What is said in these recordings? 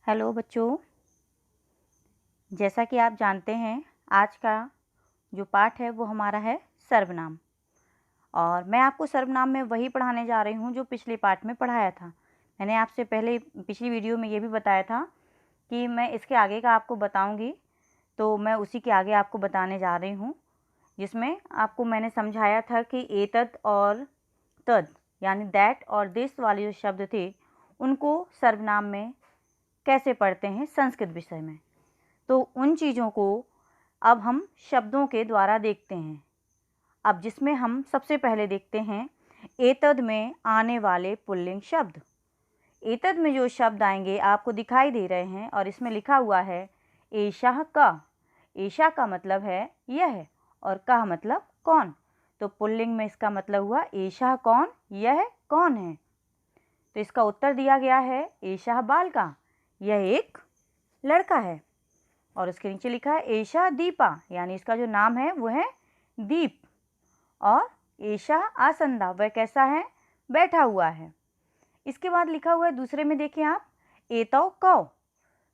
Hello बच्चों, जैसा कि आप जानते हैं आज का जो पाठ है वो हमारा है सर्वनाम। और मैं आपको सर्वनाम में वही पढ़ाने जा रही हूँ जो पिछले पाठ में पढ़ाया था। मैंने आपसे पहले पिछली वीडियो में ये भी बताया था कि मैं इसके आगे का आपको बताऊँगी, तो मैं उसी के आगे आपको बताने जा रही हूँ, जिसमें आपको मैंने समझाया था कि एतद और तद यानी दैट और दिस वाले जो शब्द थे उनको सर्वनाम में कैसे पढ़ते हैं संस्कृत विषय में। तो उन चीज़ों को अब हम शब्दों के द्वारा देखते हैं। अब जिसमें हम सबसे पहले देखते हैं एतद में आने वाले पुल्लिंग शब्द। एतद में जो शब्द आएंगे आपको दिखाई दे रहे हैं और इसमें लिखा हुआ है एषः का। एषा का मतलब है यह और का मतलब कौन। तो पुल्लिंग में इसका मतलब हुआ एषः कौन, यह कौन है। तो इसका उत्तर दिया गया है एषः बालका, यह एक लड़का है। और उसके नीचे लिखा है एषा दीपा, यानी इसका जो नाम है वो है दीप। और एषा आसंदा, वह कैसा है, बैठा हुआ है। इसके बाद लिखा हुआ है दूसरे में देखिए आप एतौ कौ।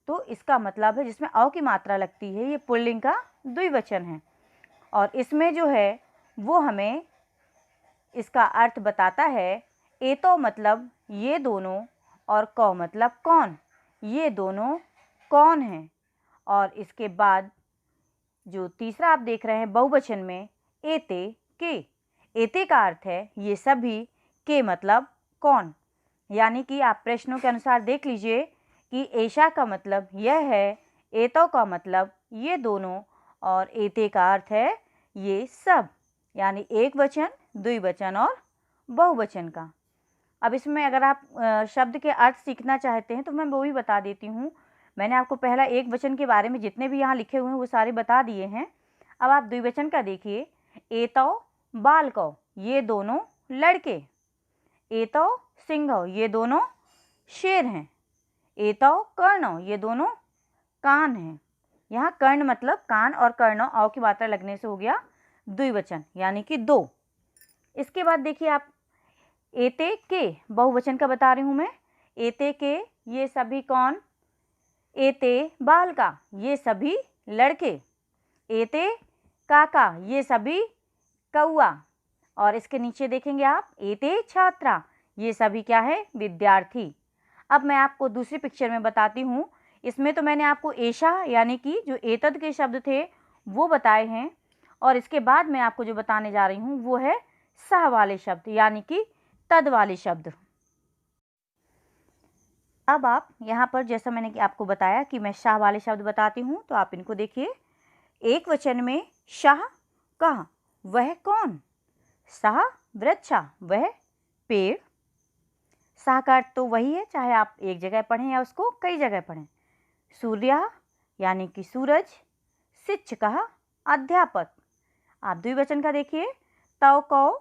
तो इसका मतलब है जिसमें औ की मात्रा लगती है, ये पुल्लिंग का द्विवचन है। और इसमें जो है वो हमें इसका अर्थ बताता है। एतौ मतलब ये दोनों और कौ मतलब कौन, ये दोनों कौन हैं। और इसके बाद जो तीसरा आप देख रहे हैं बहुवचन में एते के। एते का अर्थ है ये सभी, के मतलब कौन। यानी कि आप प्रश्नों के अनुसार देख लीजिए कि एषा का मतलब यह है, एतौ का मतलब ये दोनों और एते का अर्थ है ये सब, यानी एक वचन, द्विवचन और बहुवचन का। अब इसमें अगर आप शब्द के अर्थ सीखना चाहते हैं तो मैं वो भी बता देती हूँ। मैंने आपको पहला एक वचन के बारे में जितने भी यहाँ लिखे हुए हैं वो सारे बता दिए हैं। अब आप द्विवचन का देखिए, एतौ बालकौ, ये दोनों लड़के। एतौ सिंहौ, ये दोनों शेर हैं। एतौ कर्णौ, ये दोनों कान हैं। यहाँ कर्ण मतलब कान और कर्णौ औ की मात्रा लगने से हो गया द्विवचन, यानी कि दो। इसके बाद देखिए आप एते के, बहुवचन का बता रही हूँ मैं। एते के ये सभी कौन, एते बालका, ये सभी लड़के। एते काका, ये सभी कौआ। और इसके नीचे देखेंगे आप एते छात्रा, ये सभी क्या है, विद्यार्थी। अब मैं आपको दूसरी पिक्चर में बताती हूँ। इसमें तो मैंने आपको एषा यानी कि जो एतद के शब्द थे वो बताए हैं, और इसके बाद मैं आपको जो बताने जा रही हूँ वो है सह वाले शब्द यानी कि तद वाले शब्द। अब आप यहाँ पर जैसा मैंने कि आपको बताया कि मैं शाह वाले शब्द बताती हूँ, तो आप इनको देखिए। एक वचन में शाह कहा, वह कौन। सह वृक्षा, वह पेड़। सह का अर्थ तो वही है, चाहे आप एक जगह पढ़ें या उसको कई जगह पढ़ें। सूर्या यानी कि सूरज। शिक्षकः अध्यापक। आप द्विवचन का देखिए, तौ कौ,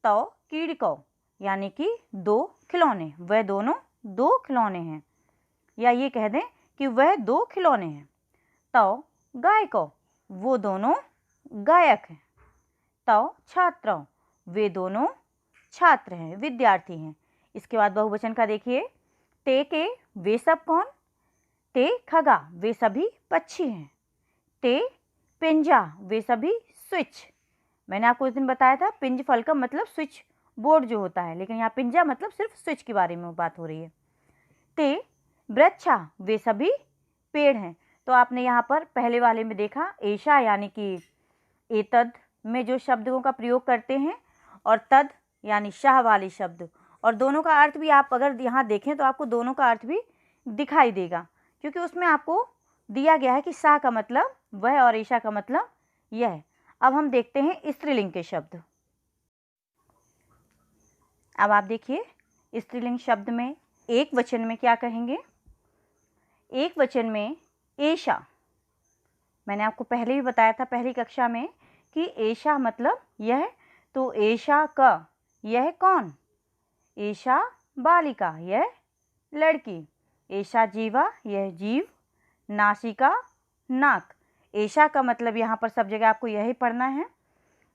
तौ कीड़कौ, यानी कि दो खिलौने, वह दोनों दो खिलौने हैं। या ये कह दें कि वह दो खिलौने हैं। तौ गायकौ, वो दोनों गायक हैं। तौ छात्रौ, वे दोनों छात्र हैं, विद्यार्थी हैं। इसके बाद बहुवचन का देखिए, ते के, वे सब कौन। ते खगा, वे सभी पक्षी हैं। ते पिंजा, वे सभी स्विच। मैंने आपको उस दिन बताया था पिंज फल का मतलब स्विच बोर्ड जो होता है, लेकिन यहाँ पिंजा मतलब सिर्फ स्विच के बारे में बात हो रही है। ते वृक्षा, वे सभी पेड़ हैं। तो आपने यहाँ पर पहले वाले में देखा एषा यानी कि एतद में जो शब्दों का प्रयोग करते हैं, और तद यानी शाह वाले शब्द। और दोनों का अर्थ भी आप अगर यहाँ देखें तो आपको दोनों का अर्थ भी दिखाई देगा, क्योंकि उसमें आपको दिया गया है कि शाह का मतलब वह और ईशा का मतलब यह। अब हम देखते हैं स्त्रीलिंग के शब्द। अब आप देखिए स्त्रीलिंग शब्द में एक वचन में क्या कहेंगे। एक वचन में एषा, मैंने आपको पहले भी बताया था पहली कक्षा में कि एषा मतलब यह। तो एषा का, यह कौन। एषा बालिका, यह लड़की। एषा जीवा, यह जीव। नासिका, नाक। एषा का मतलब यहाँ पर सब जगह आपको यही पढ़ना है।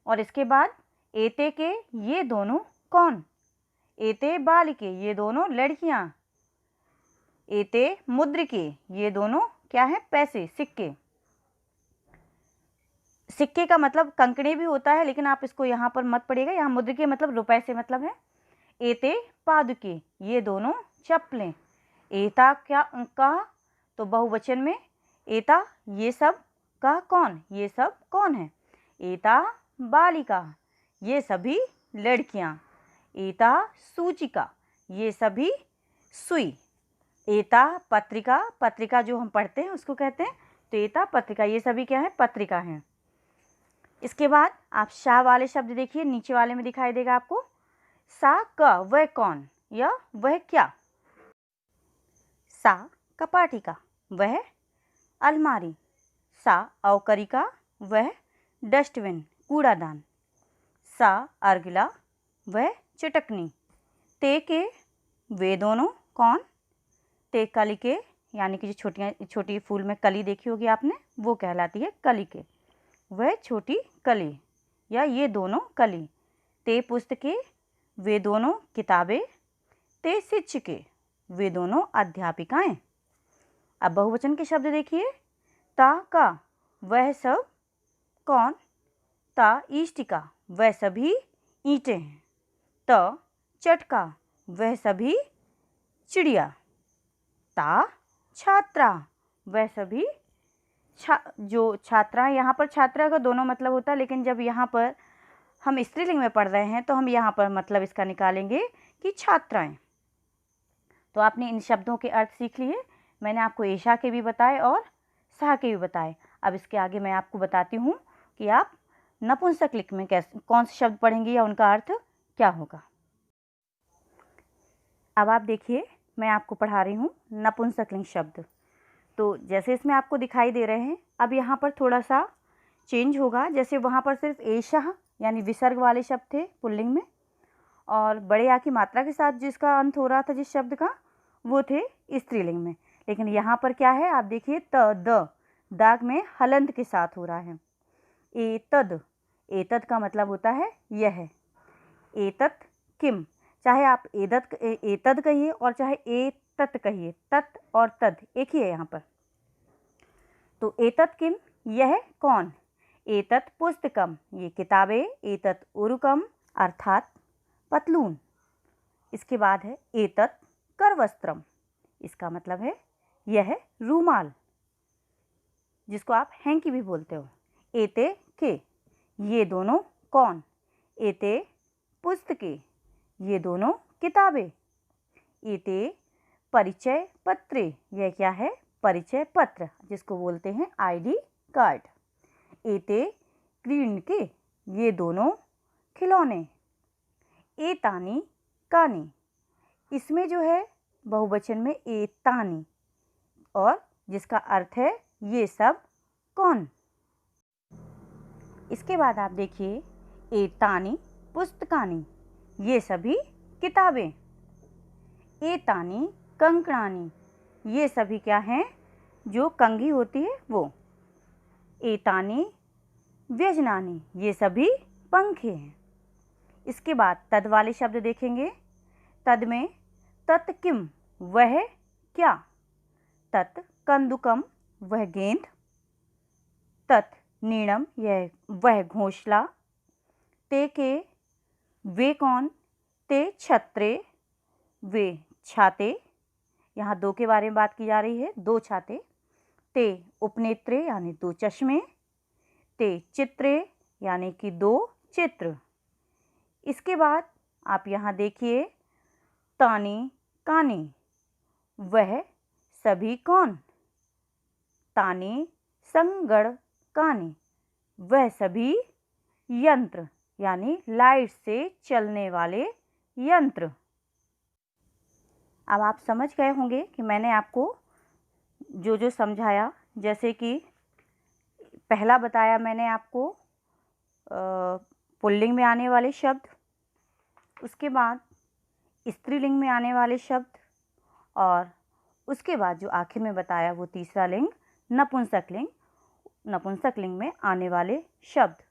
और इसके बाद एते के, ये दोनों कौन। एते बालिके, ये दोनों लड़कियाँ। एते मुद्रिके, ये दोनों क्या है? पैसे, सिक्के। सिक्के का मतलब कंकड़े भी होता है, लेकिन आप इसको यहाँ पर मत पढ़िएगा, यहाँ मुद्रिके मतलब रुपए से मतलब है। एते पादुके, ये दोनों चप्पलें। एता क्या का तो बहुवचन में, एता ये सब, का कौन, ये सब कौन है? एता बालिका, ये सभी लड़कियां। एता सूचिका, ये सभी सुई। एता पत्रिका, पत्रिका जो हम पढ़ते हैं उसको कहते हैं, तो एता पत्रिका, ये सभी क्या है? पत्रिका हैं। इसके बाद आप शाह वाले शब्द देखिए, नीचे वाले में दिखाई देगा आपको। सा क, वह कौन या वह क्या? सा कपाटिका, वह अलमारी। सा अवकरिका, वह डस्टबिन, कूड़ादान। सा अर्गिला, वह चटकनी। ते के, वे दोनों कौन? ते कली के, यानी कि जो छोटी फूल में कली देखी होगी आपने, वो कहलाती है कली के, वह छोटी कली या ये दोनों कली। ते पुस्तके, वे दोनों किताबें। ते शिक्षके, वे दोनों अध्यापिकाएं। अब बहुवचन के शब्द देखिए। ता का, वह सब कौन? ता इष्टिका, वह सभी ईंटें हैं। त चटका, वह सभी चिड़िया। ता छात्रा, वह सभी जो छात्रा, यहाँ पर छात्रा का दोनों मतलब होता है, लेकिन जब यहाँ पर हम स्त्रीलिंग में पढ़ रहे हैं तो हम यहाँ पर मतलब इसका निकालेंगे कि छात्राएं। तो आपने इन शब्दों के अर्थ सीख लिए। मैंने आपको एशा के भी बताए और साह के भी बताए। अब इसके आगे मैं आपको बताती हूँ कि आप नपुंसकलिंग में कैसे कौन से शब्द पढ़ेंगे या उनका अर्थ क्या होगा। अब आप देखिए, मैं आपको पढ़ा रही हूँ नपुंसकलिंग शब्द। तो जैसे इसमें आपको दिखाई दे रहे हैं, अब यहाँ पर थोड़ा सा चेंज होगा। जैसे वहाँ पर सिर्फ एशा यानी विसर्ग वाले शब्द थे पुल्लिंग में, और बड़े आ की मात्रा के साथ जिसका अंत हो रहा था जिस शब्द का, वो थे स्त्रीलिंग में। लेकिन यहाँ पर क्या है, आप देखिए, द दाग में हलंत के साथ हो रहा है। एतद, एतद का मतलब होता है यह। एतत किम, चाहे आप एतद कहिए और चाहे एतत कहिए, तत् और तद एक ही है यहाँ पर। तो एतत किम, यह कौन? एतत पुस्तकम, ये किताबें। एतत उरुकम, अर्थात पतलून। इसके बाद है एतत करवस्त्रम, इसका मतलब है यह रूमाल, जिसको आप हैंकी भी बोलते हो। एते के, ये दोनों कौन? एते पुस्तके, ये दोनों किताबें। एते परिचय पत्रे, यह क्या है? परिचय पत्र, जिसको बोलते हैं आईडी कार्ड। एते क्रीडनके, ये दोनों खिलौने। एतानी कानी, इसमें जो है बहुवचन में एतानी, और जिसका अर्थ है ये सब कौन। इसके बाद आप देखिए, एतानी पुस्तकानी, ये सभी किताबें। एतानी कंकणानी, ये सभी क्या हैं? जो कंघी होती है वो। एतानी व्यजनानी, ये सभी पंखे हैं। इसके बाद तद वाले शब्द देखेंगे। तद में तत् किम, वह क्या? तत् कंदुकम, वह गेंद। तत् नीणम, यह वह घोंसला। ते के, वे कौन? ते छत्रे, वे छाते। यहाँ दो के बारे में बात की जा रही है, दो छाते। ते उपनेत्रे, यानी दो चश्मे। ते चित्रे, यानी कि दो चित्र। इसके बाद आप यहाँ देखिए, तानी कानी, वह सभी कौन? तानी संगड़ कानी, वह सभी यंत्र, यानी लाइट से चलने वाले यंत्र। अब आप समझ गए होंगे कि मैंने आपको जो जो समझाया, जैसे कि पहला बताया मैंने आपको पुल्लिंग में आने वाले शब्द, उसके बाद स्त्रीलिंग में आने वाले शब्द, और उसके बाद जो आखिर में बताया वो तीसरा लिंग नपुंसकलिंग, नपुंसकलिंग में आने वाले शब्द।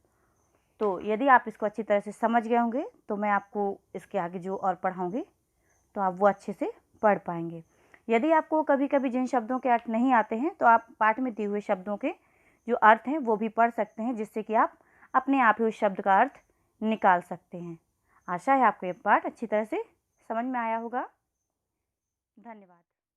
तो यदि आप इसको अच्छी तरह से समझ गए होंगे तो मैं आपको इसके आगे जो और पढ़ाऊँगी तो आप वो अच्छे से पढ़ पाएंगे। यदि आपको कभी कभी जिन शब्दों के अर्थ नहीं आते हैं तो आप पाठ में दिए हुए शब्दों के जो अर्थ हैं वो भी पढ़ सकते हैं, जिससे कि आप अपने आप ही उस शब्द का अर्थ निकाल सकते हैं। आशा है आपको ये पाठ अच्छी तरह से समझ में आया होगा। धन्यवाद।